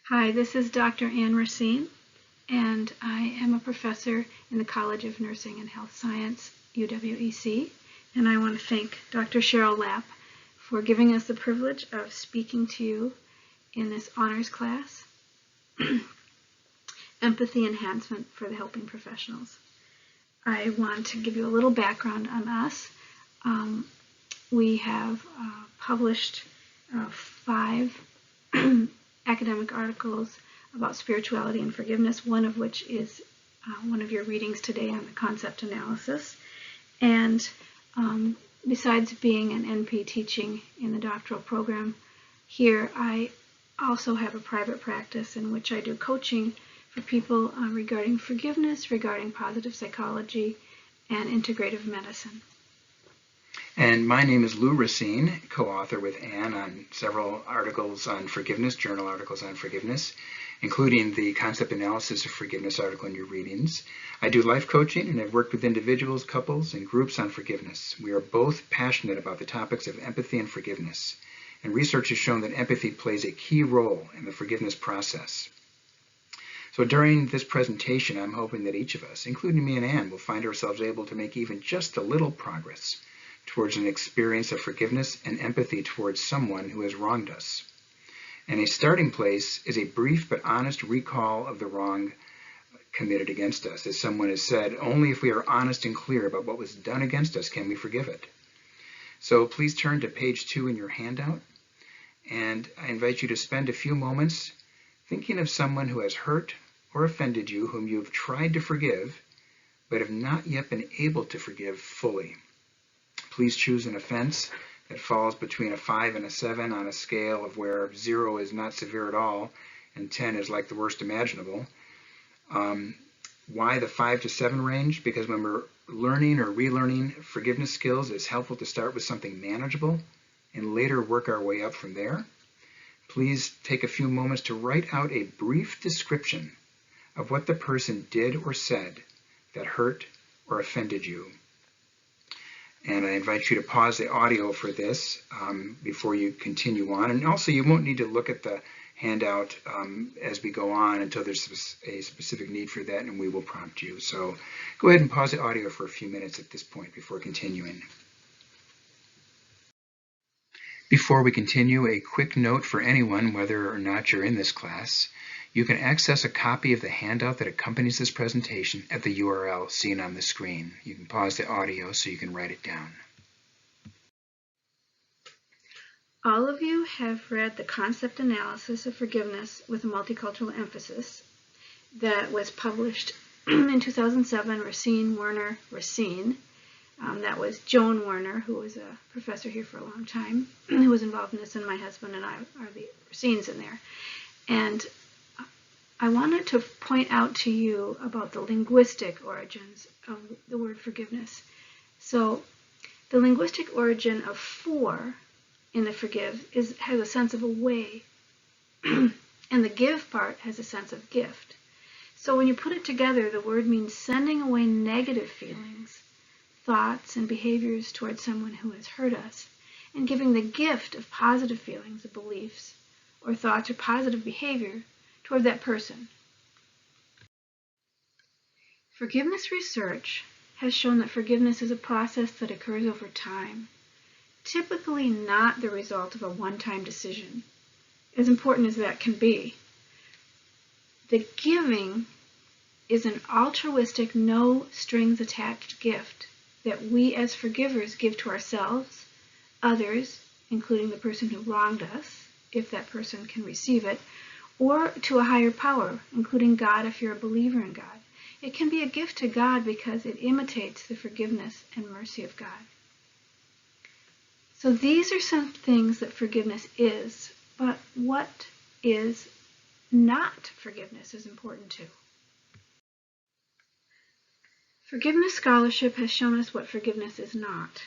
Hi, this is Dr. Ann Recine, and I am a professor in the College of Nursing and Health Science, UWEC, and I want to thank Dr. Cheryl Lapp for giving us the privilege of speaking to you in this honors class, Empathy Enhancement for the Helping Professionals. I want to give you a little background on us. We have published 5 academic articles about spirituality and forgiveness, one of which is one of your readings today on the concept analysis. And besides being an NP teaching in the doctoral program here, I also have a private practice in which I do coaching for people regarding forgiveness, regarding positive psychology, and integrative medicine. And my name is Lou Recine, co-author with Ann on several articles on forgiveness, journal articles on forgiveness, including the concept analysis of forgiveness article in your readings. I do life coaching and have worked with individuals, couples, and groups on forgiveness. We are both passionate about the topics of empathy and forgiveness, and research has shown that empathy plays a key role in the forgiveness process. So during this presentation, I'm hoping that each of us, including me and Ann, will find ourselves able to make even just a little progress towards an experience of forgiveness and empathy towards someone who has wronged us. And a starting place is a brief but honest recall of the wrong committed against us. As someone has said, only if we are honest and clear about what was done against us can we forgive it. So please turn to page 2 in your handout, and I invite you to spend a few moments thinking of someone who has hurt or offended you, whom you have tried to forgive, but have not yet been able to forgive fully. Please choose an offense that falls between a 5 and a 7 on a scale of where 0 is not severe at all and 10 is like the worst imaginable. Why the 5 to 7 range? Because when we're learning or relearning forgiveness skills, it's helpful to start with something manageable and later work our way up from there. Please take a few moments to write out a brief description of what the person did or said that hurt or offended you. And I invite you to pause the audio for this before you continue on. And also, you won't need to look at the handout as we go on until there's a specific need for that, and we will prompt you. So go ahead and pause the audio for a few minutes at this point before continuing. Before we continue, a quick note for anyone, whether or not you're in this class. You can access a copy of the handout that accompanies this presentation at the URL seen on the screen. You can pause the audio so you can write it down. All of you have read the concept analysis of forgiveness with a multicultural emphasis that was published in 2007, Recine, Werner, Recine. That was Joan Werner, who was a professor here for a long time, who was involved in this, and my husband and I are the Recines in there. And I wanted to point out to you about the linguistic origins of the word forgiveness. So the linguistic origin of for in the forgive has a sense of away, and the give part has a sense of gift. So when you put it together, the word means sending away negative feelings, thoughts, and behaviors towards someone who has hurt us, and giving the gift of positive feelings, of beliefs, or thoughts, or positive behavior toward that person. Forgiveness research has shown that forgiveness is a process that occurs over time, typically not the result of a one-time decision, as important as that can be. The giving is an altruistic, no strings attached gift that we as forgivers give to ourselves, others, including the person who wronged us, if that person can receive it, or to a higher power, including God if you're a believer in God. It can be a gift to God because it imitates the forgiveness and mercy of God. So these are some things that forgiveness is, but what is not forgiveness is important too. Forgiveness scholarship has shown us what forgiveness is not.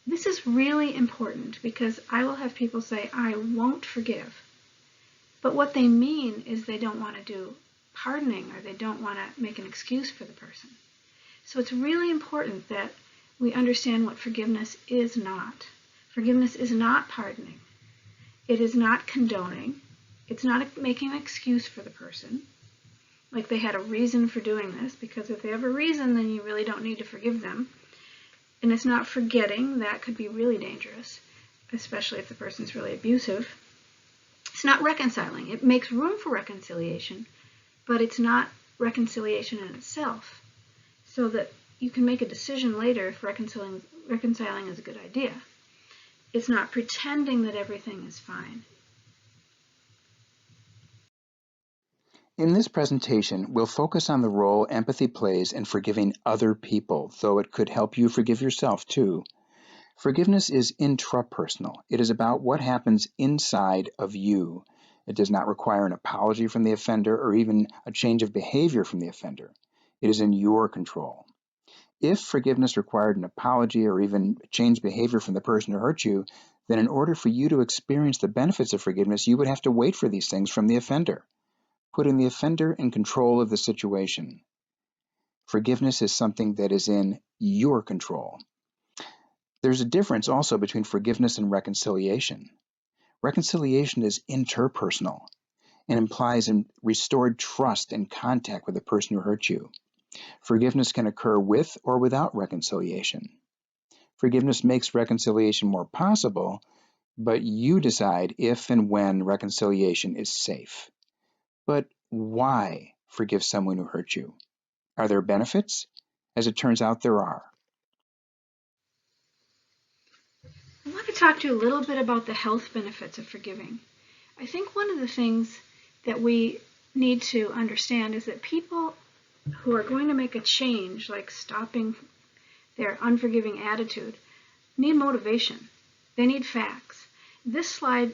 This is really important because I will have people say, I won't forgive. But what they mean is they don't want to do pardoning, or they don't want to make an excuse for the person. So it's really important that we understand what forgiveness is not. Forgiveness is not pardoning. It is not condoning. It's not making an excuse for the person, like they had a reason for doing this, because if they have a reason, then you really don't need to forgive them. And it's not forgetting. That could be really dangerous, especially if the person's really abusive. It's not reconciling. It makes room for reconciliation, but it's not reconciliation in itself, so that you can make a decision later if reconciling is a good idea. It's not pretending that everything is fine. In this presentation, we'll focus on the role empathy plays in forgiving other people, though it could help you forgive yourself too. Forgiveness is intrapersonal. It is about what happens inside of you. It does not require an apology from the offender or even a change of behavior from the offender. It is in your control. If forgiveness required an apology or even changed behavior from the person who hurt you, then in order for you to experience the benefits of forgiveness, you would have to wait for these things from the offender, putting the offender in control of the situation. Forgiveness is something that is in your control. There's a difference also between forgiveness and reconciliation. Reconciliation is interpersonal and implies restored trust and contact with the person who hurt you. Forgiveness can occur with or without reconciliation. Forgiveness makes reconciliation more possible, but you decide if and when reconciliation is safe. But why forgive someone who hurt you? Are there benefits? As it turns out, there are. I want to talk to you a little bit about the health benefits of forgiving. I think one of the things that we need to understand is that people who are going to make a change, like stopping their unforgiving attitude, need motivation. They need facts. This slide,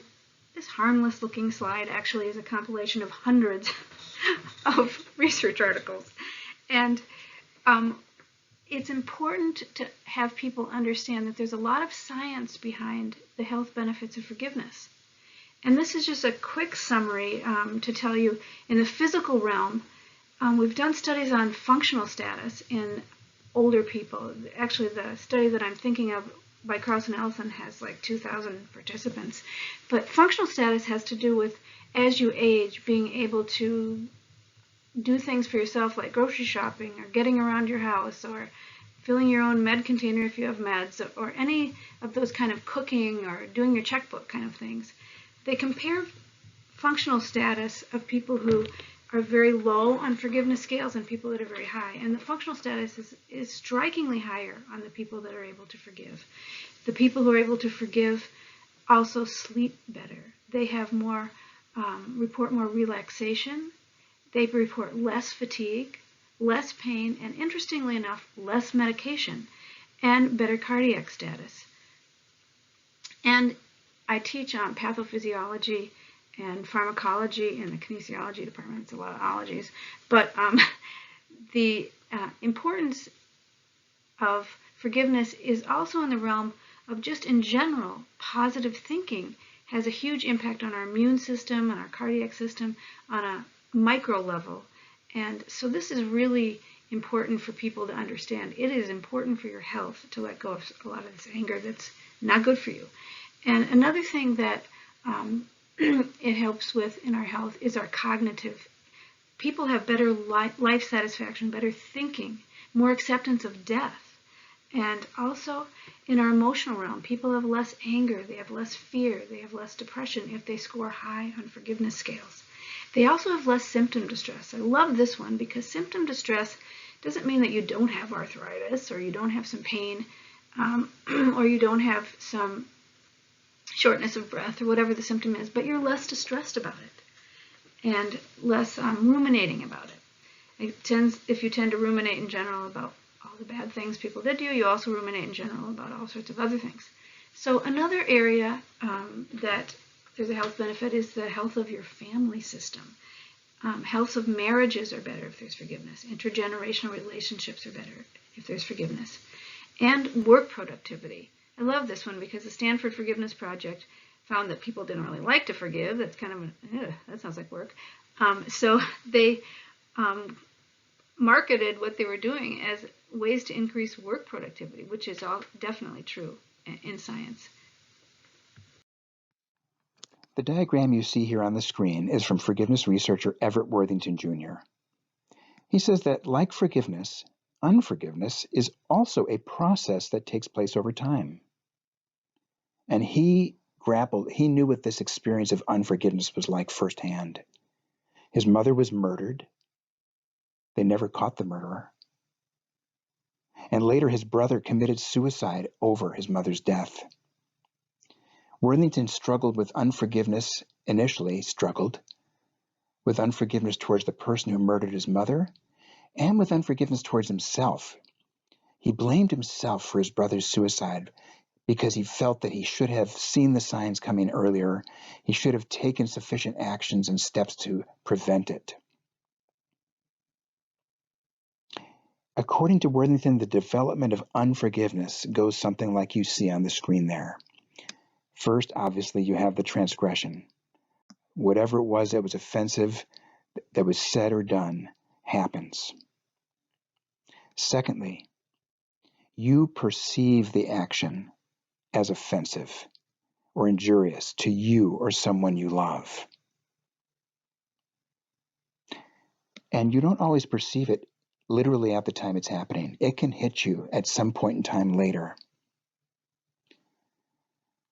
this harmless looking slide, actually is a compilation of hundreds of research articles. And it's important to have people understand that there's a lot of science behind the health benefits of forgiveness. And this is just a quick summary to tell you, in the physical realm, we've done studies on functional status in older people. Actually, the study that I'm thinking of by Carlson Ellison has like 2,000 participants. But functional status has to do with, as you age, being able to do things for yourself, like grocery shopping or getting around your house or filling your own med container if you have meds, or any of those kind of cooking or doing your checkbook kind of things. They compare functional status of people who are very low on forgiveness scales and people that are very high. And the functional status is strikingly higher on the people that are able to forgive. The people who are able to forgive also sleep better. They have more, report more relaxation. They report less fatigue, less pain, and interestingly enough, less medication, and better cardiac status. And I teach pathophysiology and pharmacology in the kinesiology department. It's a lot of ologies. But the importance of forgiveness is also in the realm of just in general, positive thinking has a huge impact on our immune system and our cardiac system on a micro level. And so this is really important for people to understand. It is important for your health to let go of a lot of this anger that's not good for you. And another thing that it helps with in our health is our cognitive. People have better life satisfaction, better thinking, more acceptance of death. And also in our emotional realm, people have less anger, they have less fear, they have less depression if they score high on forgiveness scales. They also have less symptom distress. I love this one because symptom distress doesn't mean that you don't have arthritis or you don't have some pain or you don't have some shortness of breath or whatever the symptom is, but you're less distressed about it and less ruminating about it. If you tend to ruminate in general about all the bad things people did to you, you also ruminate in general about all sorts of other things. So another area that there's a health benefit is the health of your family system. Health of marriages are better if there's forgiveness. Intergenerational relationships are better if there's forgiveness. And work productivity. I love this one because the Stanford Forgiveness Project found that people didn't really like to forgive. That's kind of, that sounds like work. So they marketed what they were doing as ways to increase work productivity, which is all definitely true in science. The diagram you see here on the screen is from forgiveness researcher Everett Worthington Jr. He says that, like forgiveness, unforgiveness is also a process that takes place over time. And he knew what this experience of unforgiveness was like firsthand. His mother was murdered. They never caught the murderer. And later his brother committed suicide over his mother's death. Worthington struggled with unforgiveness, initially struggled with unforgiveness towards the person who murdered his mother, and with unforgiveness towards himself. He blamed himself for his brother's suicide because he felt that he should have seen the signs coming earlier. He should have taken sufficient actions and steps to prevent it. According to Worthington, the development of unforgiveness goes something like you see on the screen there. First, obviously, you have the transgression. Whatever it was that was offensive, that was said or done, happens. Secondly, you perceive the action as offensive or injurious to you or someone you love. And you don't always perceive it literally at the time it's happening. It can hit you at some point in time later.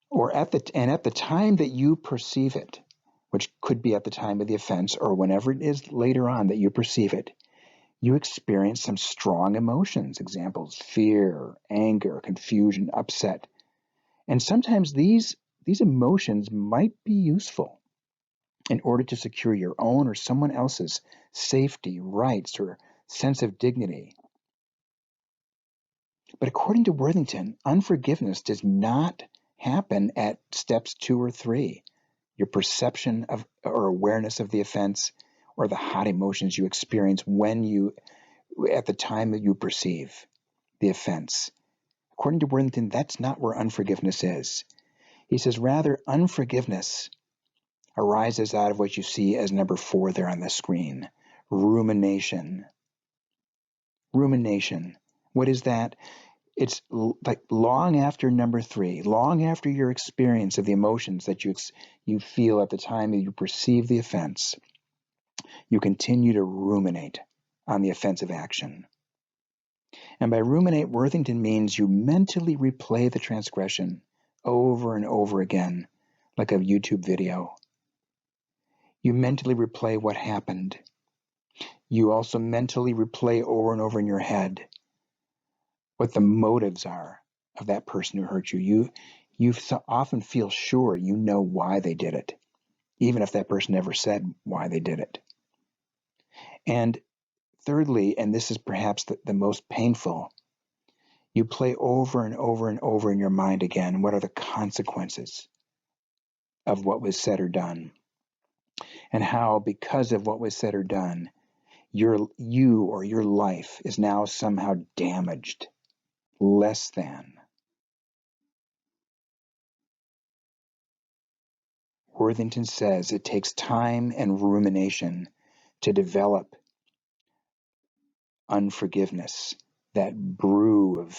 Or at the time that you perceive it, which could be at the time of the offense or whenever it is later on that you perceive it, you experience some strong emotions. Examples: fear, anger, confusion, upset. And sometimes these emotions might be useful in order to secure your own or someone else's safety, rights, or sense of dignity. But according to Worthington, unforgiveness does not happen at steps 2 or 3. Your perception of or awareness of the offense, or the hot emotions you experience at the time that you perceive the offense. According to Worthington, that's not where unforgiveness is. He says, rather, unforgiveness arises out of what you see as number 4 there on the screen: rumination. Rumination. What is that? It's like long after number 3, long after your experience of the emotions that you feel at the time that you perceive the offense, you continue to ruminate on the offensive action. And by ruminate, Worthington means you mentally replay the transgression over and over again, like a YouTube video. You mentally replay what happened. You also mentally replay over and over in your head what the motives are of that person who hurt you. You often feel sure you know why they did it, even if that person never said why they did it. And thirdly, and this is perhaps the most painful, you play over and over and over in your mind again, what are the consequences of what was said or done, and how, because of what was said or done, you or your life is now somehow damaged, less than. Worthington says it takes time and rumination to develop unforgiveness, that brew of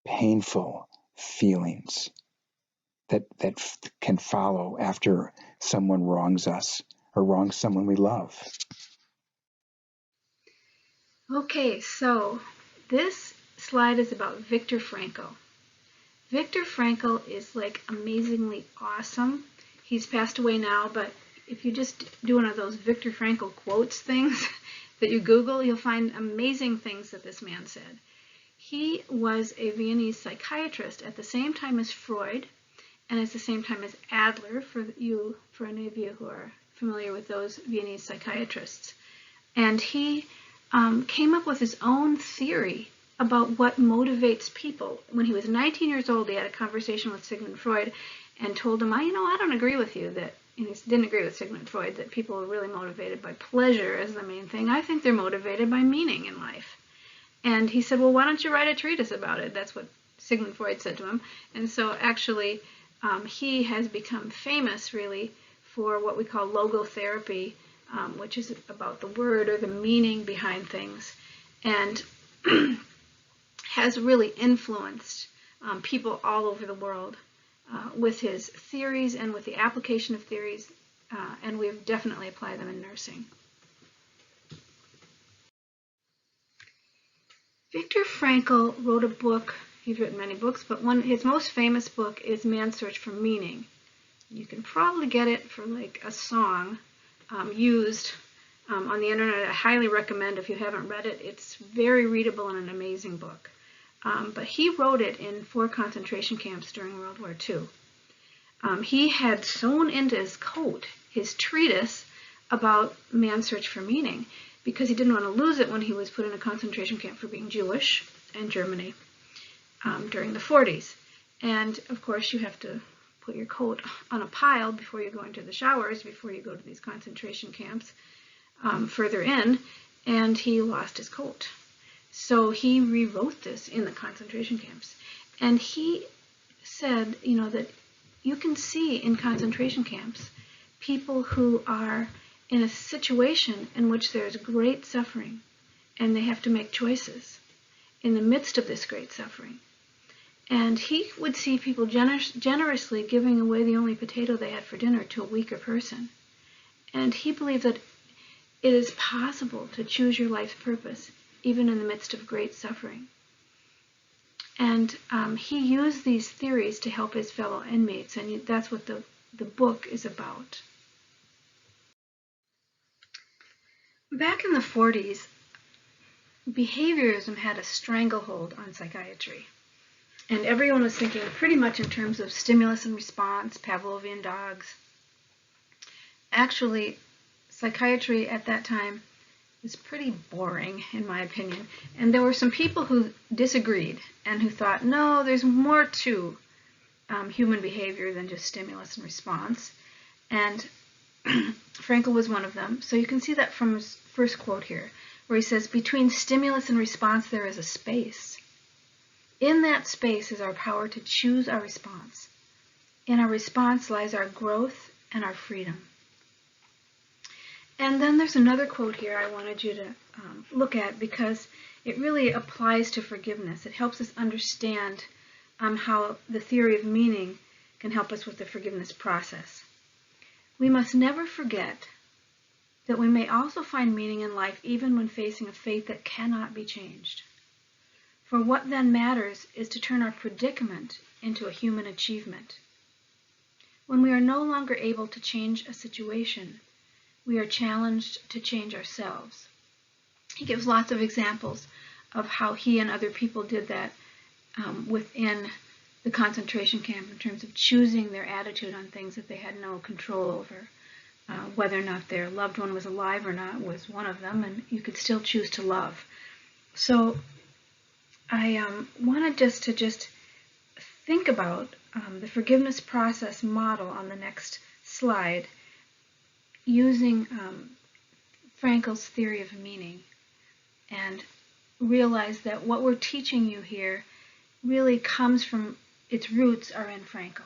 painful feelings that can follow after someone wrongs us or wrongs someone we love. Okay, so this slide is about Viktor Frankl. Viktor Frankl is like amazingly awesome. He's passed away now, but if you just do one of those Viktor Frankl quotes things that you Google, you'll find amazing things that this man said. He was a Viennese psychiatrist at the same time as Freud and at the same time as Adler, for any of you who are familiar with those Viennese psychiatrists. And he came up with his own theory about what motivates people. When he was 19 years old, he had a conversation with Sigmund Freud and told him, I don't agree with you that, and he didn't agree with Sigmund Freud, that people are really motivated by pleasure as the main thing. I think they're motivated by meaning in life. And he said, well, why don't you write a treatise about it? That's what Sigmund Freud said to him. And so actually, he has become famous really for what we call logotherapy, which is about the word or the meaning behind things, and has really influenced people all over the world. with his theories and with the application of theories, and we've definitely applied them in nursing. Viktor Frankl wrote a book. He's written many books, but his most famous book is Man's Search for Meaning. You can probably get it for like a song used on the internet. I highly recommend if you haven't read it. It's very readable and an amazing book. But he wrote it in 4 concentration camps during World War II. He had sewn into his coat his treatise about man's search for meaning because he didn't want to lose it when he was put in a concentration camp for being Jewish in Germany during the 40s. And of course you have to put your coat on a pile before you go into the showers, before you go to these concentration camps further in, and he lost his coat. So he rewrote this in the concentration camps. And he said, that you can see in concentration camps people who are in a situation in which there's great suffering and they have to make choices in the midst of this great suffering. And he would see people generously giving away the only potato they had for dinner to a weaker person. And he believed that it is possible to choose your life's purpose even in the midst of great suffering. And he used these theories to help his fellow inmates, and that's what the book is about. Back in the 40s, behaviorism had a stranglehold on psychiatry. And everyone was thinking pretty much in terms of stimulus and response, Pavlovian dogs. Actually, psychiatry at that time was pretty boring, in my opinion. And there were some people who disagreed and who thought, no, there's more to human behavior than just stimulus and response. And Frankl was one of them. So you can see that from his first quote here, where he says, between stimulus and response there is a space. In that space is our power to choose our response. In our response lies our growth and our freedom. And then there's another quote here I wanted you to look at because it really applies to forgiveness. It helps us understand how the theory of meaning can help us with the forgiveness process. We must never forget that we may also find meaning in life even when facing a fate that cannot be changed. For what then matters is to turn our predicament into a human achievement. When we are no longer able to change a situation, we are challenged to change ourselves. He gives lots of examples of how he and other people did that within the concentration camp in terms of choosing their attitude on things that they had no control over. Whether or not their loved one was alive or not was one of them, and you could still choose to love. So I wanted just to think about the forgiveness process model on the next slide using Frankl's theory of meaning, and realize that what we're teaching you here really comes from, its roots are in Frankl.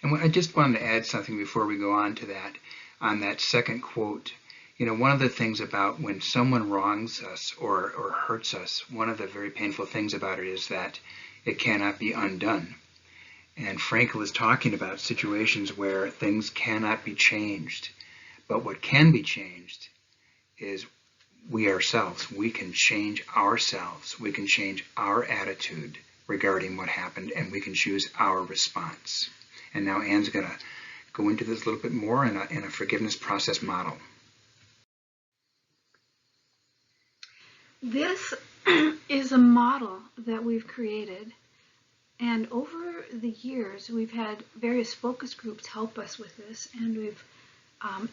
And I just wanted to add something before we go on to that, on that second quote. One of the things about when someone wrongs us or hurts us, one of the very painful things about it is that it cannot be undone. And Frankl is talking about situations where things cannot be changed. But what can be changed is we ourselves. We can change ourselves. We can change our attitude regarding what happened, and we can choose our response. And now Anne's going to go into this a little bit more in a forgiveness process model. This is a model that we've created, and over the years we've had various focus groups help us with this, and we've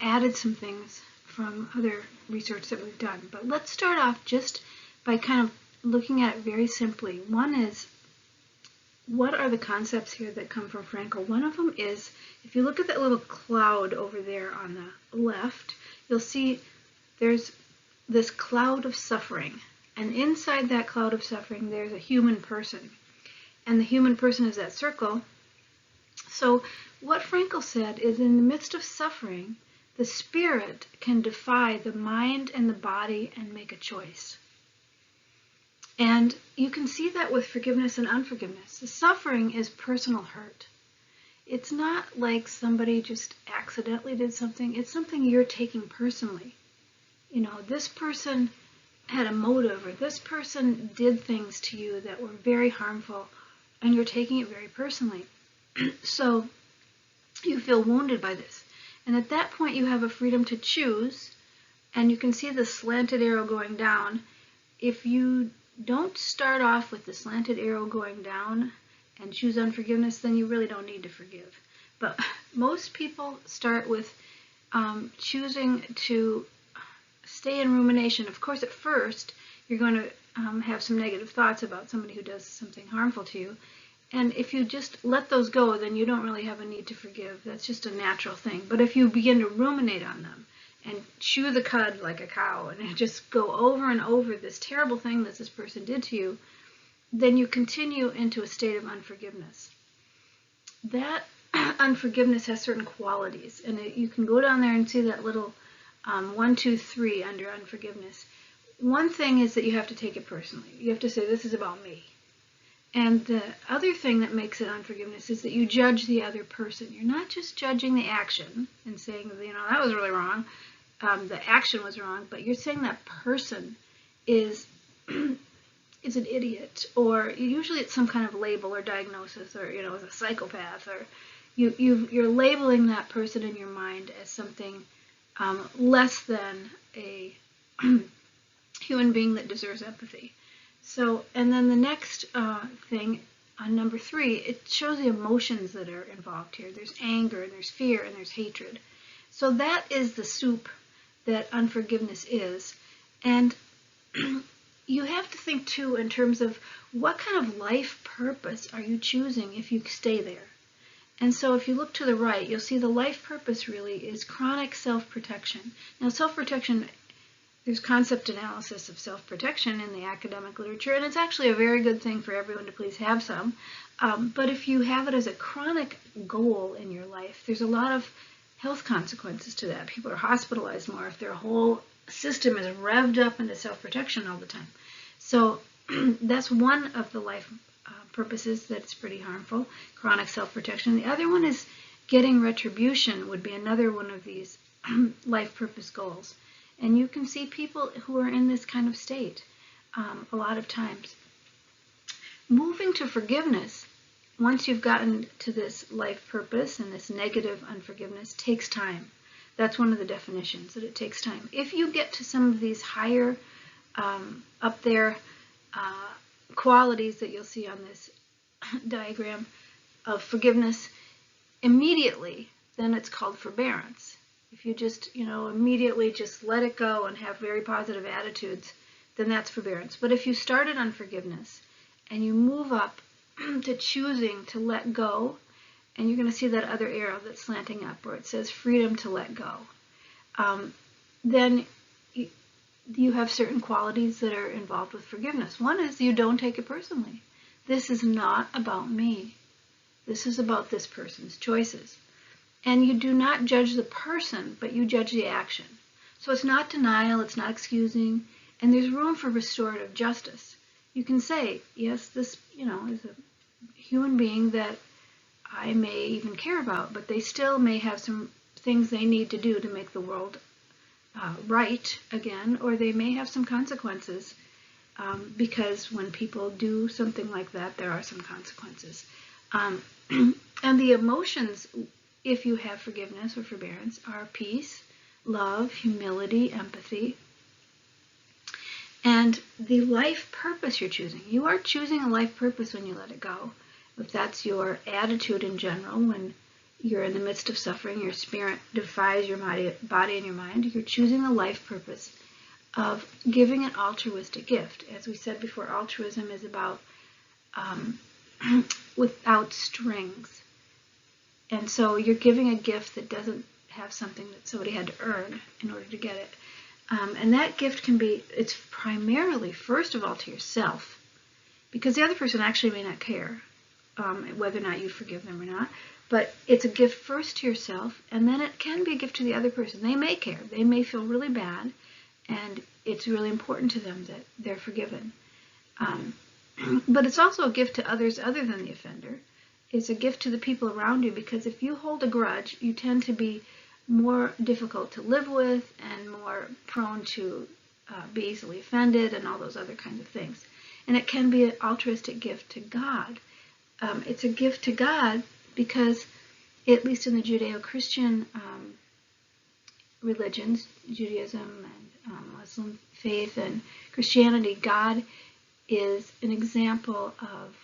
added some things from other research that we've done. But let's start off just by kind of looking at it very simply. One is, what are the concepts here that come from Frankl? One of them is, if you look at that little cloud over there on the left, you'll see there's this cloud of suffering. And inside that cloud of suffering, there's a human person. And the human person is that circle. So what Frankl said is, in the midst of suffering, the spirit can defy the mind and the body and make a choice. And you can see that with forgiveness and unforgiveness. The suffering is personal hurt. It's not like somebody just accidentally did something. It's something you're taking personally. This person had a motive, or this person did things to you that were very harmful, and you're taking it very personally. So you feel wounded by this. And at that point, you have a freedom to choose, and you can see the slanted arrow going down. If you don't start off with the slanted arrow going down and choose unforgiveness, then you really don't need to forgive. But most people start with choosing to stay in rumination. Of course, at first, you're going to have some negative thoughts about somebody who does something harmful to you. And if you just let those go, then you don't really have a need to forgive. That's just a natural thing. But if you begin to ruminate on them and chew the cud like a cow and just go over and over this terrible thing that this person did to you, then you continue into a state of unforgiveness. That unforgiveness has certain qualities. And you can go down there and see that little 1, 2, 3 under unforgiveness. One thing is that you have to take it personally. You have to say, this is about me. And the other thing that makes it unforgiveness is that you judge the other person. You're not just judging the action and saying, that was really wrong. The action was wrong, but you're saying that person is an idiot, or usually it's some kind of label or diagnosis, or as a psychopath, or you're labeling that person in your mind as something less than a human being that deserves empathy. So, and then the next thing on number 3, it shows the emotions that are involved here. There's anger, and there's fear, and there's hatred. So that is the soup that unforgiveness is. And you have to think, too, in terms of what kind of life purpose are you choosing if you stay there. And so if you look to the right, you'll see the life purpose really is chronic self-protection. Now, self-protection, there's concept analysis of self-protection in the academic literature, and it's actually a very good thing for everyone to please have some. But if you have it as a chronic goal in your life, there's a lot of health consequences to that. People are hospitalized more if their whole system is revved up into self-protection all the time. So that's one of the life purposes that's pretty harmful, chronic self-protection. The other one is getting retribution would be another one of these life purpose goals. And you can see people who are in this kind of state a lot of times. Moving to forgiveness, once you've gotten to this life purpose and this negative unforgiveness, takes time. That's one of the definitions, that it takes time. If you get to some of these higher up there qualities that you'll see on this diagram of forgiveness immediately, then it's called forbearance. If you just, immediately just let it go and have very positive attitudes, then that's forbearance. But if you started on forgiveness and you move up to choosing to let go, and you're going to see that other arrow that's slanting up where it says freedom to let go, then you have certain qualities that are involved with forgiveness. One is you don't take it personally. This is not about me. This is about this person's choices. And you do not judge the person, but you judge the action. So it's not denial, it's not excusing, and there's room for restorative justice. You can say, yes, this, is a human being that I may even care about, but they still may have some things they need to do to make the world right again, or they may have some consequences, because when people do something like that, there are some consequences. And the emotions, if you have forgiveness or forbearance, are peace, love, humility, empathy, and the life purpose you're choosing. You are choosing a life purpose when you let it go. If that's your attitude in general, when you're in the midst of suffering, your spirit defies your body and your mind, you're choosing a life purpose of giving an altruistic gift. As we said before, altruism is about without strings. And so you're giving a gift that doesn't have something that somebody had to earn in order to get it. And that gift it's primarily, first of all, to yourself, because the other person actually may not care whether or not you forgive them or not. But it's a gift first to yourself, and then it can be a gift to the other person. They may care. They may feel really bad, and it's really important to them that they're forgiven. But it's also a gift to others other than the offender. is a gift to the people around you, because if you hold a grudge, you tend to be more difficult to live with and more prone to be easily offended and all those other kinds of things. And it can be an altruistic gift to God. It's a gift to God because, at least in the Judeo-Christian religions, Judaism and Muslim faith and Christianity, God is an example of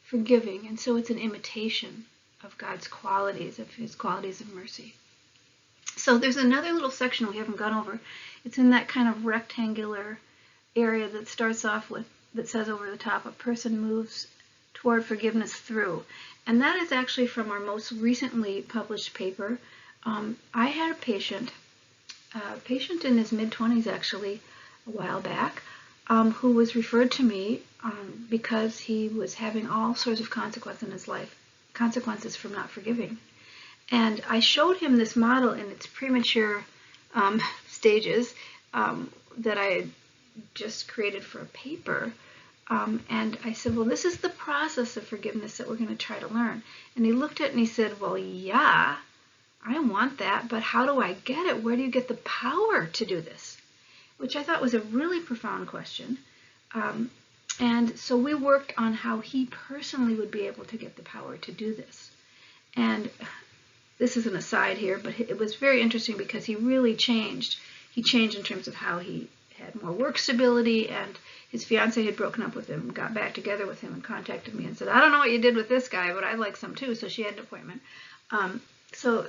forgiving, and so it's an imitation of God's qualities, of his qualities of mercy. So there's another little section we haven't gone over. It's in that kind of rectangular area that starts off with, that says over the top, a person moves toward forgiveness through. And that is actually from our most recently published paper. I had a patient in his mid-20s actually, a while back, who was referred to me because he was having all sorts of consequences in his life, consequences from not forgiving. And I showed him this model in its premature stages that I had just created for a paper. And I said, well, this is the process of forgiveness that we're going to try to learn. And he looked at it and he said, well, yeah, I want that, but how do I get it? Where do you get the power to do this? Which I thought was a really profound question. And so we worked on how he personally would be able to get the power to do this. And this is an aside here, but it was very interesting because he really changed. He changed in terms of how he had more work stability, and his fiance had broken up with him, got back together with him, and contacted me and said, I don't know what you did with this guy, but I'd like some too. So she had an appointment. So,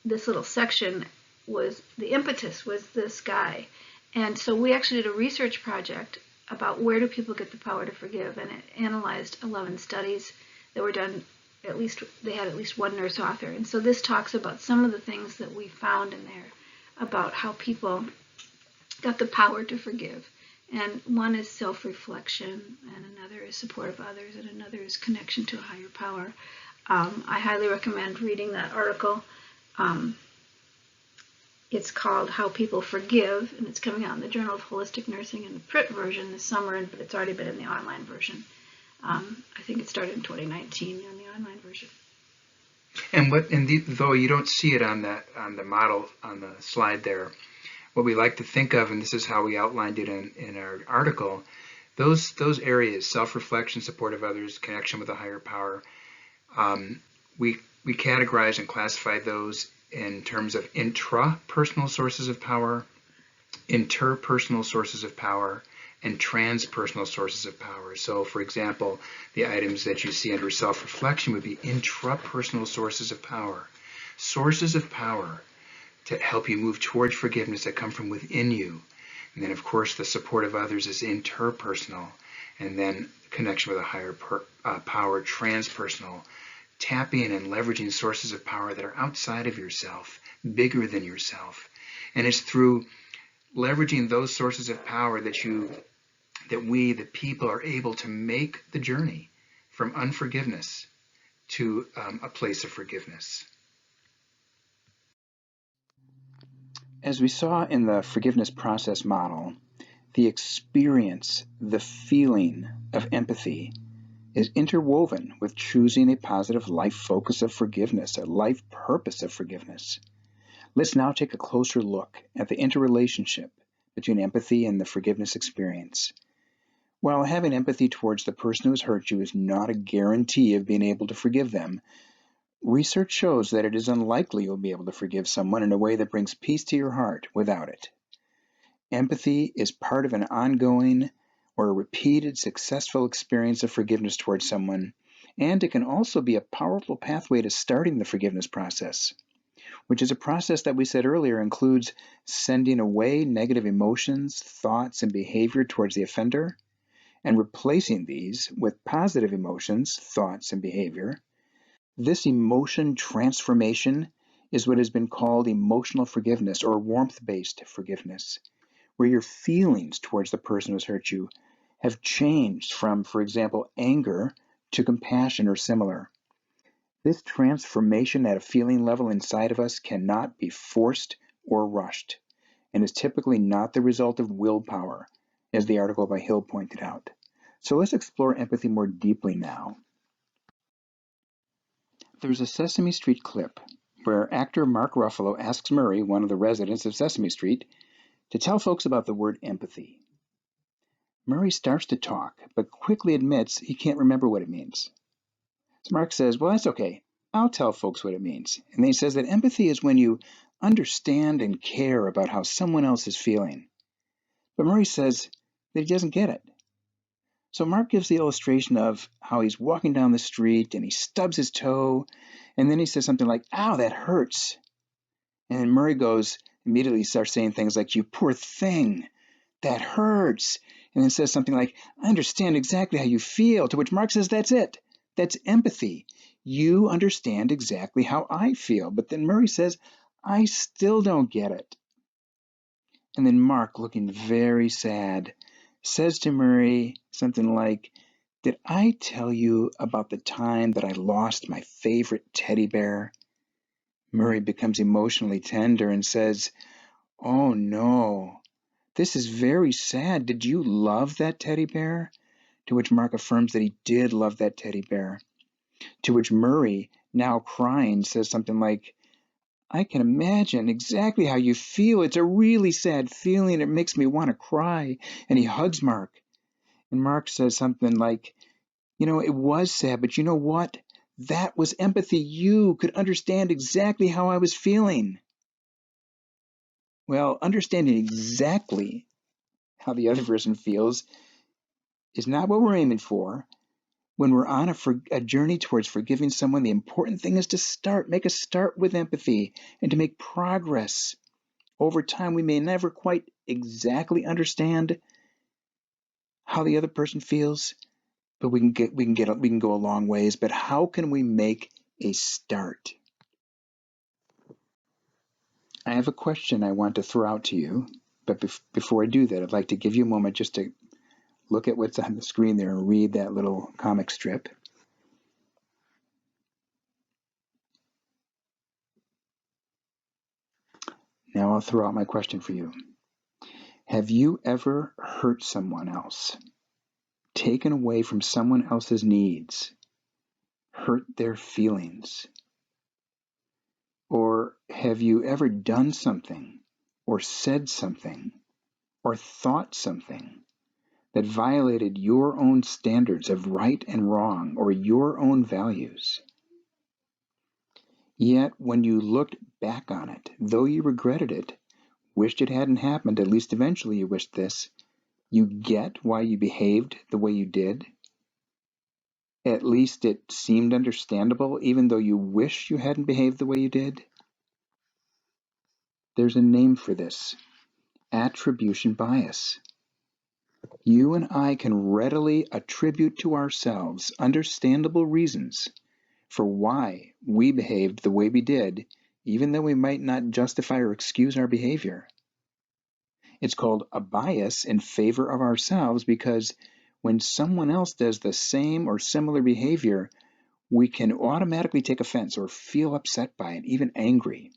this little section was, the impetus was this guy. And so we actually did a research project about where do people get the power to forgive, and it analyzed 11 studies that were done. They had at least one nurse author. And so this talks about some of the things that we found in there about how people got the power to forgive. And one is self-reflection, and another is support of others, and another is connection to a higher power. I highly recommend reading that article. It's called How People Forgive, and it's coming out in the Journal of Holistic Nursing in the print version this summer, but it's already been in the online version. I think it started in 2019 in the online version. And though you don't see it on the model on the slide there, what we like to think of, and this is how we outlined it in our article, those areas, self-reflection, support of others, connection with a higher power, we categorize and classify those in terms of intrapersonal sources of power, interpersonal sources of power, and transpersonal sources of power. So, for example, the items that you see under self-reflection would be intrapersonal sources of power to help you move towards forgiveness that come from within you. And then, of course, the support of others is interpersonal. And then connection with a higher power, transpersonal, tapping and leveraging sources of power that are outside of yourself, bigger than yourself. And it's through leveraging those sources of power that we, the people, are able to make the journey from unforgiveness to a place of forgiveness. As we saw in the forgiveness process model, the experience, the feeling of empathy is interwoven with choosing a positive life focus of forgiveness, a life purpose of forgiveness. Let's now take a closer look at the interrelationship between empathy and the forgiveness experience. While having empathy towards the person who has hurt you is not a guarantee of being able to forgive them, research shows that it is unlikely you'll be able to forgive someone in a way that brings peace to your heart without it. Empathy is part of an ongoing or a repeated successful experience of forgiveness towards someone, and it can also be a powerful pathway to starting the forgiveness process, which is a process that we said earlier includes sending away negative emotions, thoughts, and behavior towards the offender, and replacing these with positive emotions, thoughts, and behavior. This emotion transformation is what has been called emotional forgiveness or warmth-based forgiveness, where your feelings towards the person who has hurt you have changed from, for example, anger to compassion or similar. This transformation at a feeling level inside of us cannot be forced or rushed, and is typically not the result of willpower, as the article by Hill pointed out. So let's explore empathy more deeply now. There's a Sesame Street clip where actor Mark Ruffalo asks Murray, one of the residents of Sesame Street, to tell folks about the word empathy. Murray starts to talk, but quickly admits he can't remember what it means. So Mark says, well, that's okay. I'll tell folks what it means. And then he says that empathy is when you understand and care about how someone else is feeling. But Murray says that he doesn't get it. So Mark gives the illustration of how he's walking down the street and he stubs his toe, and then he says something like, ow, that hurts. And then Murray immediately starts saying things like, you poor thing, that hurts. And then says something like, I understand exactly how you feel, to which Mark says, that's it. That's empathy. You understand exactly how I feel. But then Murray says, I still don't get it. And then Mark, looking very sad, says to Murray something like, did I tell you about the time that I lost my favorite teddy bear? Murray becomes emotionally tender and says, oh no, this is very sad. Did you love that teddy bear? To which Mark affirms that he did love that teddy bear. To which Murray, now crying, says something like, I can imagine exactly how you feel. It's a really sad feeling. It makes me want to cry. And he hugs Mark. And Mark says something like, it was sad, but you know what? That was empathy. You could understand exactly how I was feeling. Well, understanding exactly how the other person feels is not what we're aiming for. When we're on a journey towards forgiving someone, the important thing is to make a start with empathy and to make progress. Over time, we may never quite exactly understand how the other person feels, but we can go a long ways. But how can we make a start? I have a question I want to throw out to you, but before I do that, I'd like to give you a moment just to look at what's on the screen there and read that little comic strip. Now I'll throw out my question for you. Have you ever hurt someone else, taken away from someone else's needs, hurt their feelings? Or have you ever done something or said something or thought something that violated your own standards of right and wrong or your own values? Yet when you looked back on it, though you regretted it, wished it hadn't happened, at least eventually you wished this, you get why you behaved the way you did? At least it seemed understandable, even though you wish you hadn't behaved the way you did? There's a name for this: attribution bias. You and I can readily attribute to ourselves understandable reasons for why we behaved the way we did, even though we might not justify or excuse our behavior. It's called a bias in favor of ourselves because when someone else does the same or similar behavior, we can automatically take offense or feel upset by it, even angry.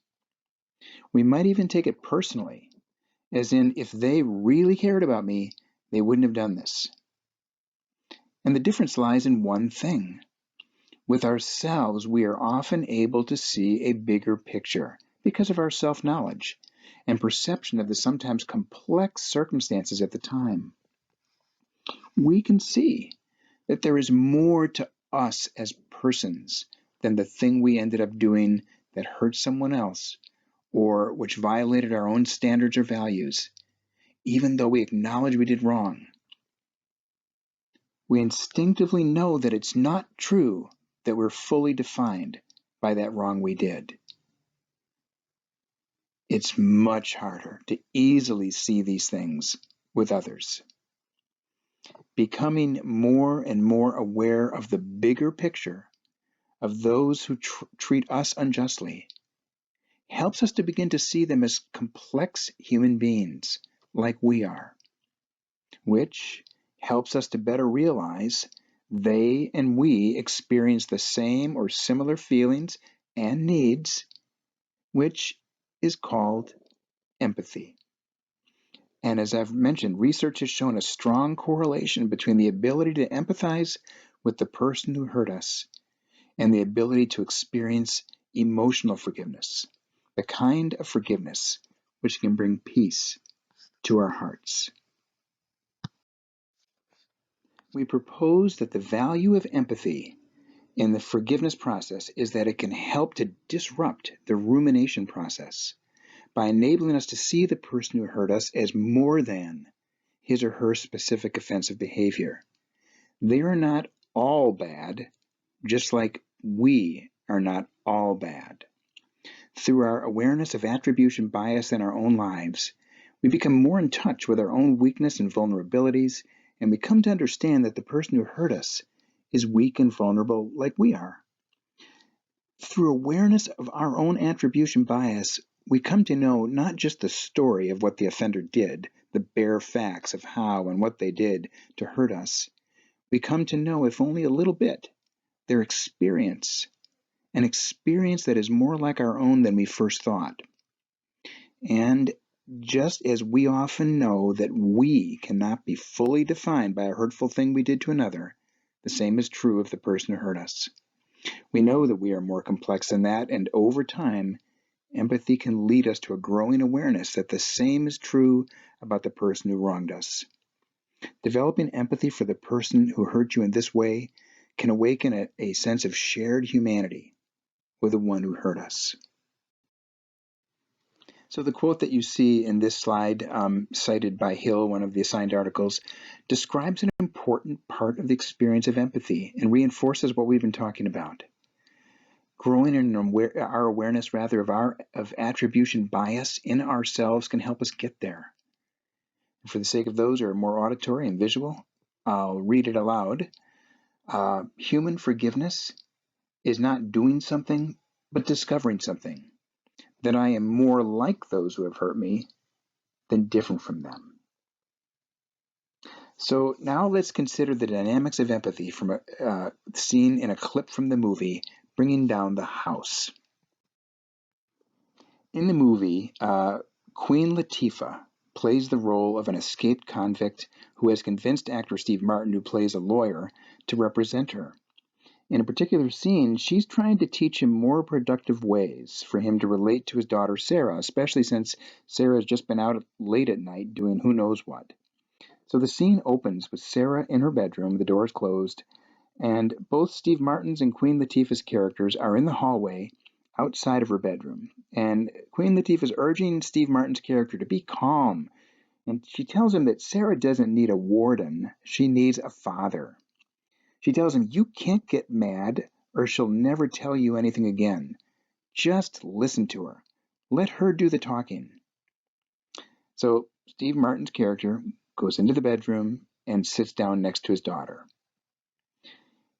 We might even take it personally, as in, if they really cared about me, they wouldn't have done this. And the difference lies in one thing. With ourselves, we are often able to see a bigger picture because of our self-knowledge and perception of the sometimes complex circumstances at the time. We can see that there is more to us as persons than the thing we ended up doing that hurt someone else or which violated our own standards or values, even though we acknowledge we did wrong. We instinctively know that it's not true that we're fully defined by that wrong we did. It's much harder to easily see these things with others. Becoming more and more aware of the bigger picture of those who treat us unjustly helps us to begin to see them as complex human beings like we are, which helps us to better realize they and we experience the same or similar feelings and needs, which is called empathy. And as I've mentioned, research has shown a strong correlation between the ability to empathize with the person who hurt us and the ability to experience emotional forgiveness, the kind of forgiveness which can bring peace to our hearts. We propose that the value of empathy in the forgiveness process is that it can help to disrupt the rumination process by enabling us to see the person who hurt us as more than his or her specific offensive behavior. They are not all bad, just like we are not all bad. Through our awareness of attribution bias in our own lives, we become more in touch with our own weakness and vulnerabilities, and we come to understand that the person who hurt us is weak and vulnerable like we are. Through awareness of our own attribution bias, we come to know not just the story of what the offender did, the bare facts of how and what they did to hurt us. We come to know, if only a little bit, their experience, an experience that is more like our own than we first thought. And just as we often know that we cannot be fully defined by a hurtful thing we did to another, the same is true of the person who hurt us. We know that we are more complex than that, and over time, empathy can lead us to a growing awareness that the same is true about the person who wronged us. Developing empathy for the person who hurt you in this way can awaken a sense of shared humanity with the one who hurt us. So the quote that you see in this slide, cited by Hill, one of the assigned articles, describes an important part of the experience of empathy and reinforces what we've been talking about. Growing in our awareness, of attribution bias in ourselves can help us get there. And for the sake of those who are more auditory and visual, I'll read it aloud. Human forgiveness is not doing something, but discovering something. That I am more like those who have hurt me than different from them. So now let's consider the dynamics of empathy from a scene in a clip from the movie, Bringing Down the House. In the movie, Queen Latifah plays the role of an escaped convict who has convinced actor Steve Martin, who plays a lawyer, to represent her. In a particular scene, she's trying to teach him more productive ways for him to relate to his daughter Sarah, especially since Sarah has just been out late at night doing who knows what. So the scene opens with Sarah in her bedroom, the door is closed, and both Steve Martin's and Queen Latifah's characters are in the hallway outside of her bedroom. And Queen Latifah is urging Steve Martin's character to be calm, and she tells him that Sarah doesn't need a warden, she needs a father. She tells him, you can't get mad or she'll never tell you anything again. Just listen to her. Let her do the talking. So Steve Martin's character goes into the bedroom and sits down next to his daughter.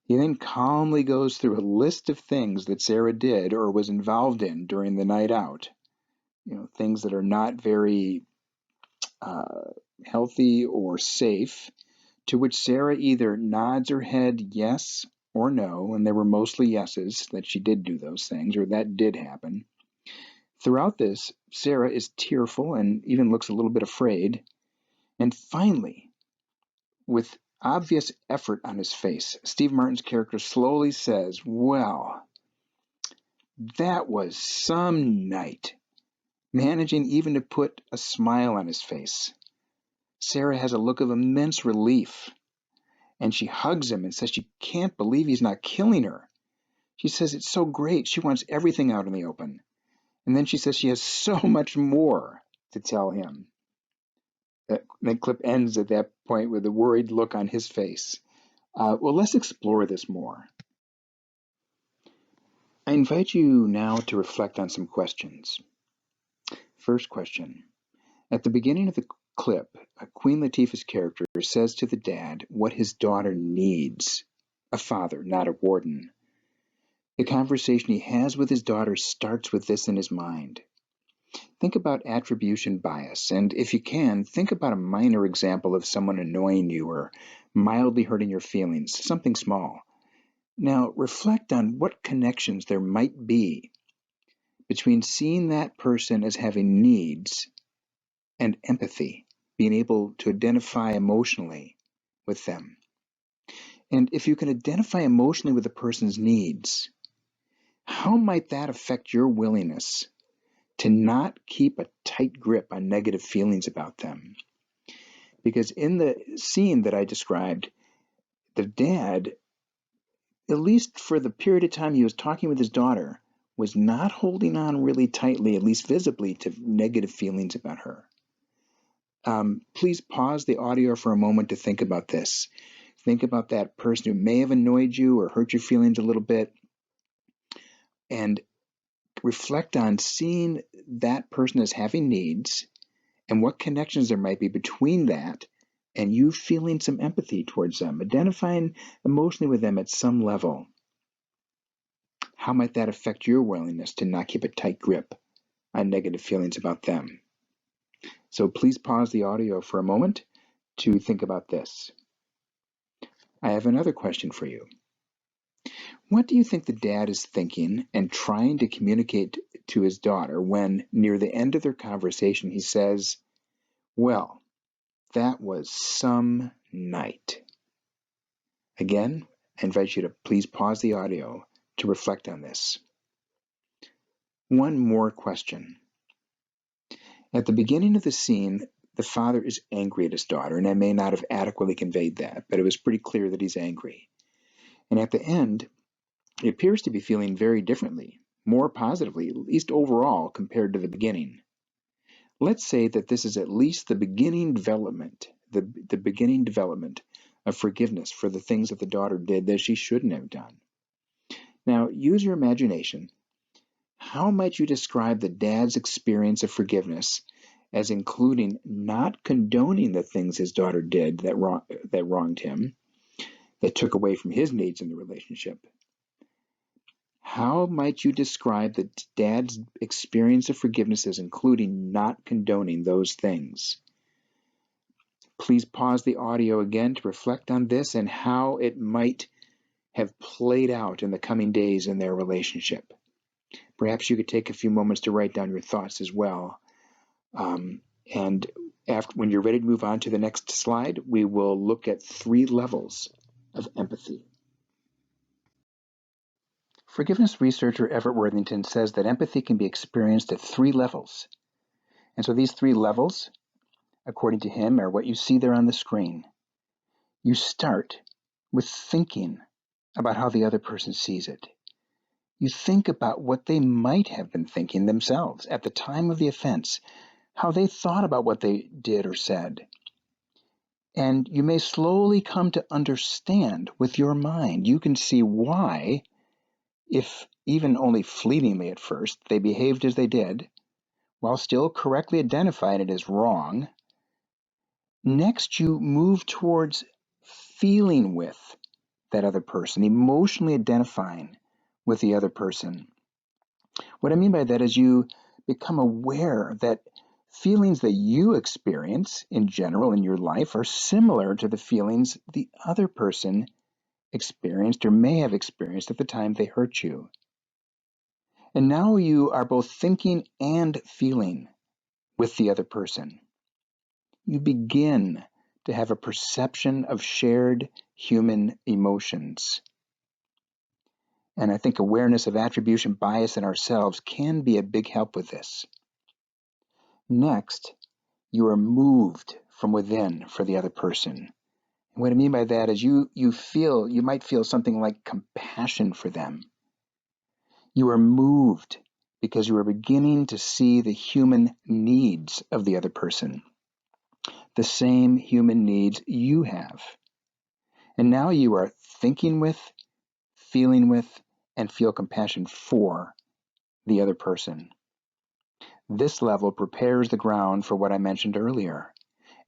He then calmly goes through a list of things that Sarah did or was involved in during the night out. Things that are not very healthy or safe, to which Sarah either nods her head yes or no, and there were mostly yeses, that she did do those things, or that did happen. Throughout this, Sarah is tearful and even looks a little bit afraid. And finally, with obvious effort on his face, Steve Martin's character slowly says, well, that was some night, managing even to put a smile on his face. Sarah has a look of immense relief, and she hugs him and says she can't believe he's not killing her. She says it's so great, she wants everything out in the open. And then she says she has so much more to tell him. The clip ends at that point with a worried look on his face. Well, let's explore this more. I invite you now to reflect on some questions. First question. At the beginning of the clip, Queen Latifah's character says to the dad what his daughter needs, a father, not a warden. The conversation he has with his daughter starts with this in his mind. Think about attribution bias, and if you can, think about a minor example of someone annoying you or mildly hurting your feelings, something small. Now, reflect on what connections there might be between seeing that person as having needs and empathy, being able to identify emotionally with them. And if you can identify emotionally with the person's needs, how might that affect your willingness to not keep a tight grip on negative feelings about them? Because in the scene that I described, the dad, at least for the period of time he was talking with his daughter, was not holding on really tightly, at least visibly, to negative feelings about her. Please pause the audio for a moment to think about this. Think about that person who may have annoyed you or hurt your feelings a little bit, and reflect on seeing that person as having needs and what connections there might be between that and you feeling some empathy towards them, identifying emotionally with them at some level. How might that affect your willingness to not keep a tight grip on negative feelings about them? So please pause the audio for a moment to think about this. I have another question for you. What do you think the dad is thinking and trying to communicate to his daughter when, near the end of their conversation, he says, "Well, that was some night"? Again, I invite you to please pause the audio to reflect on this. One more question. At the beginning of the scene, the father is angry at his daughter, and I may not have adequately conveyed that, but it was pretty clear that he's angry. And at the end, he appears to be feeling very differently, more positively, at least overall, compared to the beginning. Let's say that this is at least the beginning development, the beginning development of forgiveness for the things that the daughter did that she shouldn't have done. Now, use your imagination. How might you describe the dad's experience of forgiveness as including not condoning the things his daughter did that wronged him, that took away from his needs in the relationship? How might you describe the dad's experience of forgiveness as including not condoning those things? Please pause the audio again to reflect on this and how it might have played out in the coming days in their relationship. Perhaps you could take a few moments to write down your thoughts as well. And when you're ready to move on to the next slide, we will look at 3 levels of empathy. Forgiveness researcher Everett Worthington says that empathy can be experienced at 3 levels. And so these 3 levels, according to him, are what you see there on the screen. You start with thinking about how the other person sees it. You think about what they might have been thinking themselves at the time of the offense, how they thought about what they did or said. And you may slowly come to understand with your mind. You can see why, if even only fleetingly at first, they behaved as they did, while still correctly identifying it as wrong. Next, you move towards feeling with that other person, emotionally identifying with the other person. What I mean by that is you become aware that feelings that you experience in general in your life are similar to the feelings the other person experienced or may have experienced at the time they hurt you. And now you are both thinking and feeling with the other person. You begin to have a perception of shared human emotions. And I think awareness of attribution bias in ourselves can be a big help with this. Next, you are moved from within for the other person. And what I mean by that is you might feel something like compassion for them. You are moved because you are beginning to see the human needs of the other person, the same human needs you have. And now you are thinking with, feeling with, and feel compassion for the other person. This level prepares the ground for what I mentioned earlier,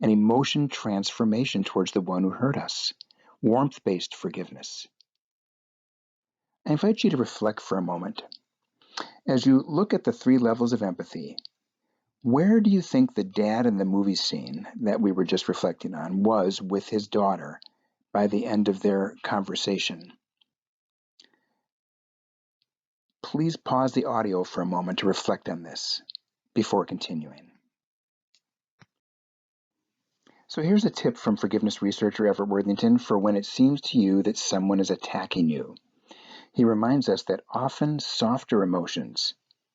an emotion transformation towards the one who hurt us, warmth-based forgiveness. I invite you to reflect for a moment. As you look at the 3 levels of empathy, where do you think the dad in the movie scene that we were just reflecting on was with his daughter by the end of their conversation? Please pause the audio for a moment to reflect on this before continuing. So here's a tip from forgiveness researcher Everett Worthington for when it seems to you that someone is attacking you. He reminds us that often softer emotions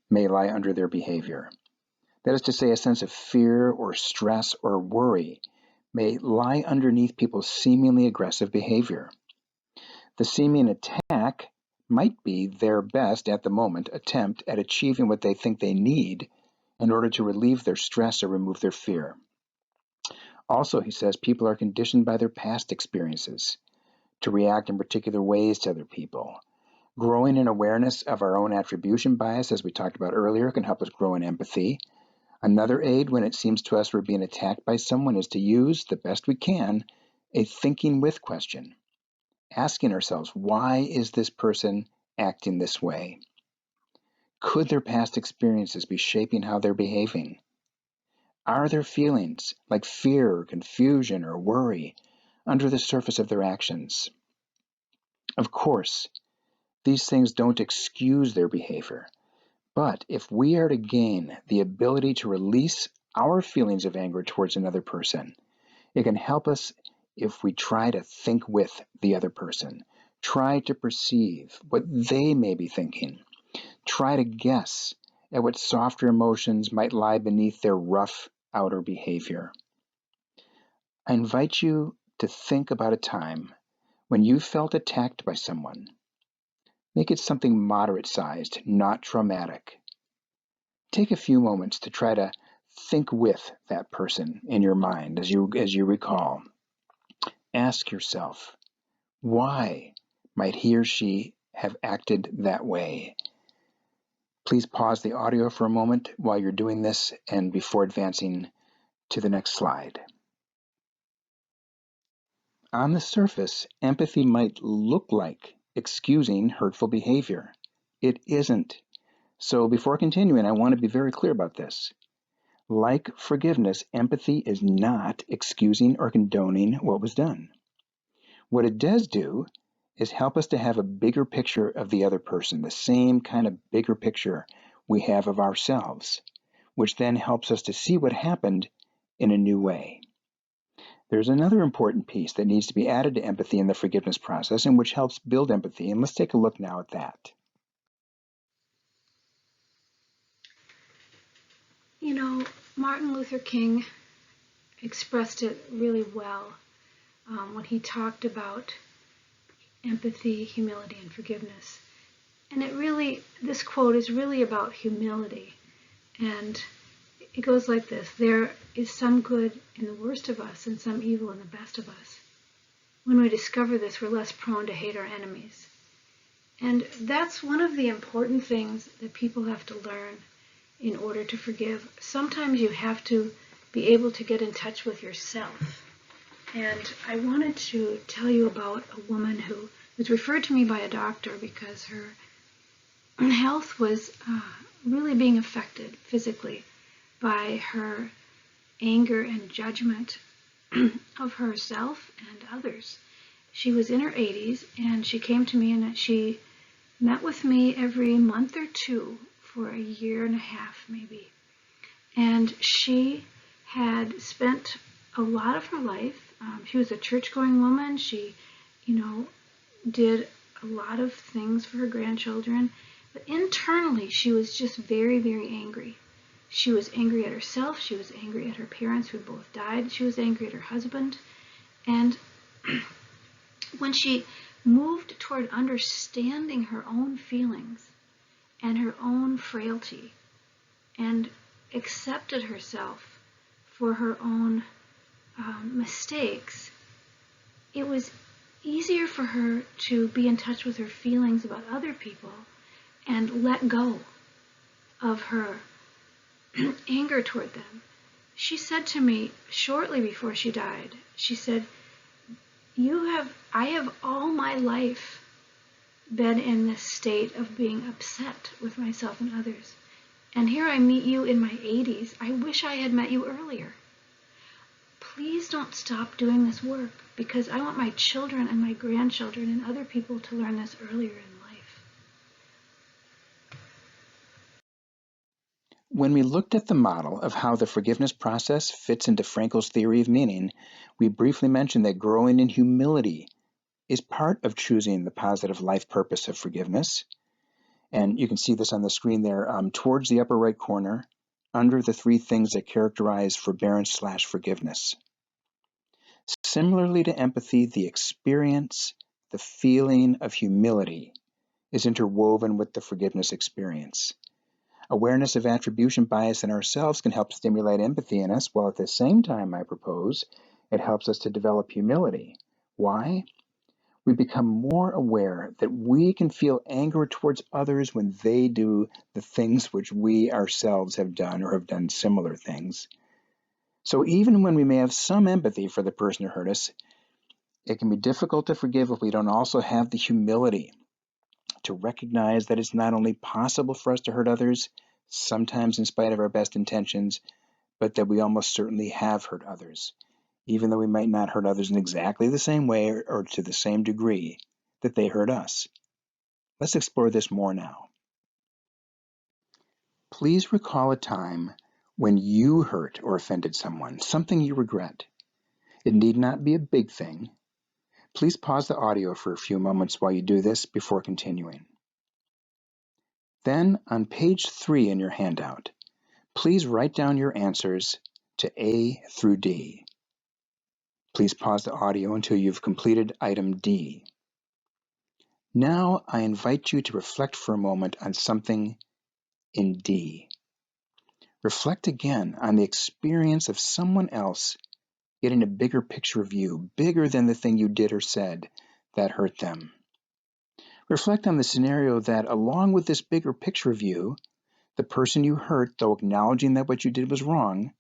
may lie under their behavior. That is to say, a sense of fear or stress or worry may lie underneath people's seemingly aggressive behavior. The seeming attack might be their best at the moment attempt at achieving what they think they need in order to relieve their stress or remove their fear. Also, he says, people are conditioned by their past experiences to react in particular ways to other people. Growing in awareness of our own attribution bias, as we talked about earlier, can help us grow in empathy. Another aid when it seems to us we're being attacked by someone is to use, the best we can, a thinking with question, asking ourselves, why is this person acting this way? Could their past experiences be shaping how they're behaving? Are there feelings like fear, or confusion, or worry under the surface of their actions? Of course, these things don't excuse their behavior, but if we are to gain the ability to release our feelings of anger towards another person, it can help us if we try to think with the other person, try to perceive what they may be thinking, try to guess at what softer emotions might lie beneath their rough outer behavior. I invite you to think about a time when you felt attacked by someone. Make it something moderate-sized, not traumatic. Take a few moments to try to think with that person in your mind as you recall. Ask yourself, why might he or she have acted that way? Please pause the audio for a moment while you're doing this and before advancing to the next slide. On the surface, empathy might look like excusing hurtful behavior. It isn't. So before continuing, I want to be very clear about this. Like forgiveness, empathy is not excusing or condoning what was done. What it does do is help us to have a bigger picture of the other person, the same kind of bigger picture we have of ourselves, which then helps us to see what happened in a new way. There's another important piece that needs to be added to empathy in the forgiveness process and which helps build empathy, and let's take a look now at that. You know, Martin Luther King expressed it really well when he talked about empathy, humility, and forgiveness. And this quote is really about humility. And it goes like this: there is some good in the worst of us and some evil in the best of us. When we discover this, we're less prone to hate our enemies. And that's one of the important things that people have to learn in order to forgive. Sometimes you have to be able to get in touch with yourself. And I wanted to tell you about a woman who was referred to me by a doctor because her health was really being affected physically by her anger and judgment of herself and others. She was in her 80s, and she came to me and she met with me every month or two for a year and a half maybe. And she had spent a lot of her life, she was a church-going woman. She, did a lot of things for her grandchildren. But internally, she was just very, very angry. She was angry at herself. She was angry at her parents who both died. She was angry at her husband. And when she moved toward understanding her own feelings and her own frailty and accepted herself for her own mistakes, it was easier for her to be in touch with her feelings about other people and let go of her anger toward them. She said to me shortly before she died, she said, I have all my life been in this state of being upset with myself and others. And here I meet you in my 80s. I wish I had met you earlier. Please don't stop doing this work, because I want my children and my grandchildren and other people to learn this earlier in life. When we looked at the model of how the forgiveness process fits into Frankl's theory of meaning, we briefly mentioned that growing in humility is part of choosing the positive life purpose of forgiveness. And you can see this on the screen there, towards the upper right corner, under the three things that characterize forbearance/forgiveness. Similarly to empathy, the experience, the feeling of humility is interwoven with the forgiveness experience. Awareness of attribution bias in ourselves can help stimulate empathy in us, while at the same time, I propose, it helps us to develop humility. Why? We become more aware that we can feel anger towards others when they do the things which we ourselves have done or have done similar things. So even when we may have some empathy for the person who hurt us, it can be difficult to forgive if we don't also have the humility to recognize that it's not only possible for us to hurt others, sometimes in spite of our best intentions, but that we almost certainly have hurt others, even though we might not hurt others in exactly the same way or to the same degree that they hurt us. Let's explore this more now. Please recall a time when you hurt or offended someone, something you regret. It need not be a big thing. Please pause the audio for a few moments while you do this before continuing. Then, on page 3 in your handout, please write down your answers to A through D. Please pause the audio until you've completed item D. Now I invite you to reflect for a moment on something in D. Reflect again on the experience of someone else getting a bigger picture of you, bigger than the thing you did or said that hurt them. Reflect on the scenario that, along with this bigger picture of you, the person you hurt, though acknowledging that what you did was wrong,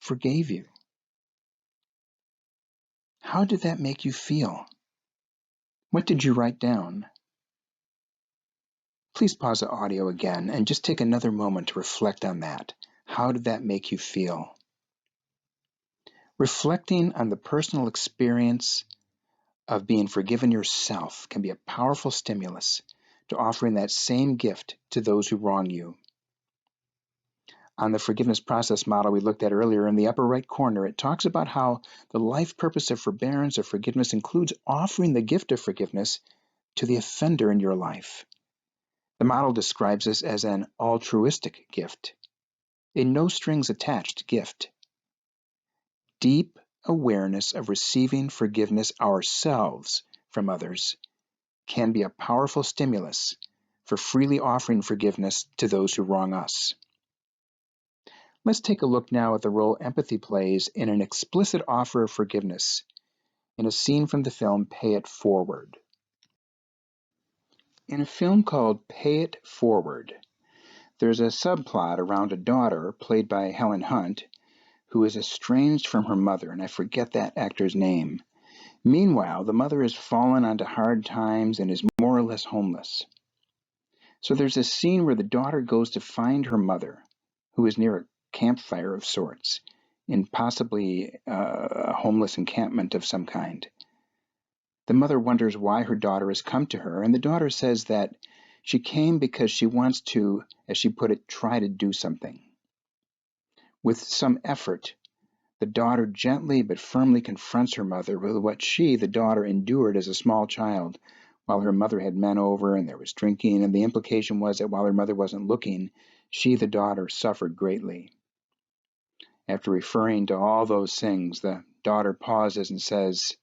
forgave you. How did that make you feel? What did you write down? Please pause the audio again and just take another moment to reflect on that. How did that make you feel? Reflecting on the personal experience of being forgiven yourself can be a powerful stimulus to offering that same gift to those who wrong you. On the forgiveness process model we looked at earlier, in the upper right corner, it talks about how the life purpose of forbearance or forgiveness includes offering the gift of forgiveness to the offender in your life. The model describes this as an altruistic gift, a no-strings-attached gift. Deep awareness of receiving forgiveness ourselves from others can be a powerful stimulus for freely offering forgiveness to those who wrong us. Let's take a look now at the role empathy plays in an explicit offer of forgiveness in a scene from the film Pay It Forward. In a film called Pay It Forward, there's a subplot around a daughter, played by Helen Hunt, who is estranged from her mother, and I forget that actor's name. Meanwhile, the mother has fallen onto hard times and is more or less homeless. So there's a scene where the daughter goes to find her mother, who is near a campfire of sorts, in possibly a homeless encampment of some kind. The mother wonders why her daughter has come to her, and the daughter says that she came because she wants to, as she put it, try to do something. With some effort, the daughter gently but firmly confronts her mother with what she, the daughter, endured as a small child while her mother had men over and there was drinking, and the implication was that while her mother wasn't looking, she, the daughter, suffered greatly. After referring to all those things, the daughter pauses and says,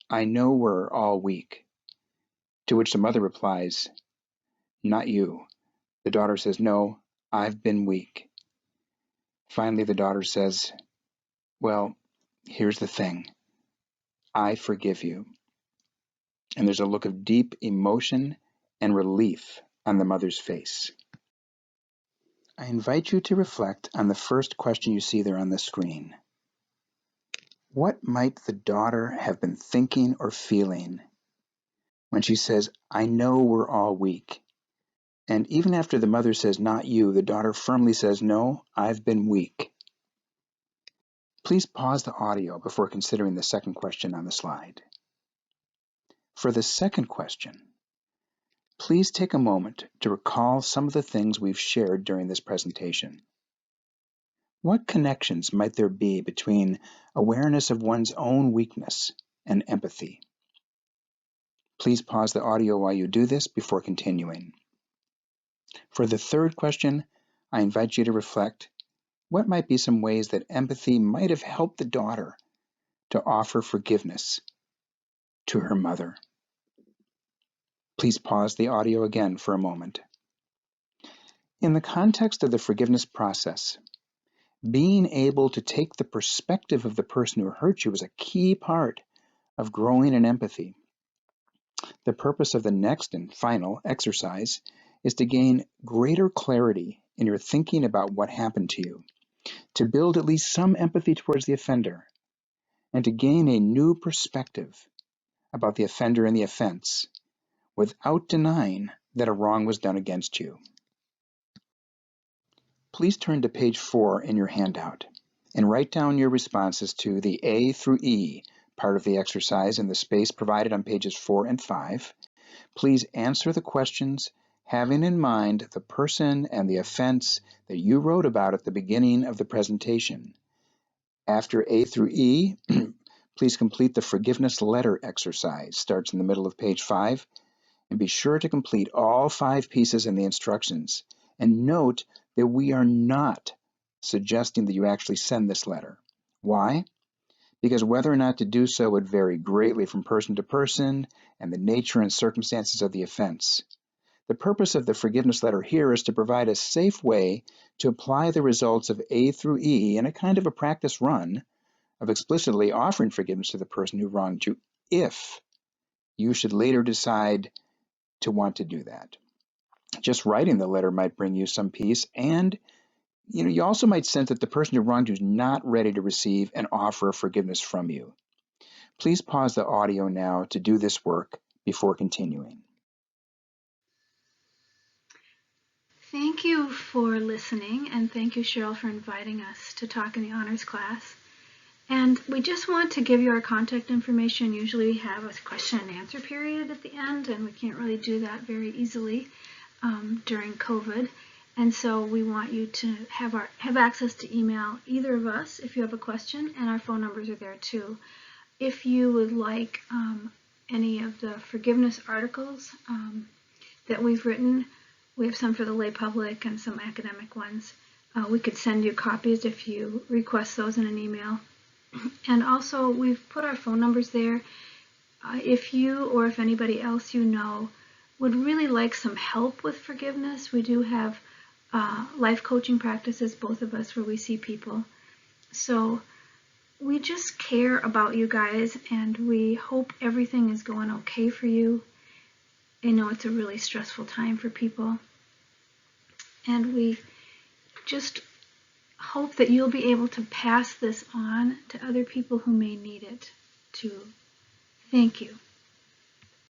"I know we're all weak." To which the mother replies, "Not you." The daughter says, "No, I've been weak." Finally, the daughter says, "Well, here's the thing. I forgive you." And there's a look of deep emotion and relief on the mother's face. I invite you to reflect on the first question you see there on the screen. What might the daughter have been thinking or feeling when she says, "I know we're all weak"? And even after the mother says, "Not you," the daughter firmly says, "No, I've been weak." Please pause the audio before considering the second question on the slide. For the second question, Please take a moment to recall some of the things we've shared during this presentation. What connections might there be between awareness of one's own weakness and empathy? Please pause the audio while you do this before continuing. For the third question, I invite you to reflect what might be some ways that empathy might have helped the daughter to offer forgiveness to her mother. Please pause the audio again for a moment. In the context of the forgiveness process, being able to take the perspective of the person who hurt you is a key part of growing in empathy. The purpose of the next and final exercise is to gain greater clarity in your thinking about what happened to you, to build at least some empathy towards the offender, and to gain a new perspective about the offender and the offense without denying that a wrong was done against you. Please turn to page 4 in your handout and write down your responses to the A through E part of the exercise in the space provided on pages 4 and 5. Please answer the questions having in mind the person and the offense that you wrote about at the beginning of the presentation. After A through E, please complete the forgiveness letter exercise. Starts in the middle of page 5. And be sure to complete all 5 pieces in the instructions. And note that we are not suggesting that you actually send this letter. Why? Because whether or not to do so would vary greatly from person to person and the nature and circumstances of the offense. The purpose of the forgiveness letter here is to provide a safe way to apply the results of A through E in a kind of a practice run of explicitly offering forgiveness to the person who wronged you if you should later decide to want to do that. Just writing the letter might bring you some peace, and you also might sense that the person who wronged you is not ready to receive an offer of forgiveness from you. Please pause the audio now to do this work before continuing. Thank you for listening, and thank you, Cheryl, for inviting us to talk in the honors class. And we just want to give you our contact information. Usually we have a question and answer period at the end, and we can't really do that very easily during COVID. And so we want you to have access to email either of us if you have a question, and our phone numbers are there too. If you would like any of the forgiveness articles that we've written, we have some for the lay public and some academic ones. We could send you copies if you request those in an email. And also, we've put our phone numbers there. If you or if anybody else you know would really like some help with forgiveness, we do have life coaching practices, both of us, where we see people. So we just care about you guys, and we hope everything is going okay for you. I know it's a really stressful time for people. And we just hope that you'll be able to pass this on to other people who may need it too. Thank you.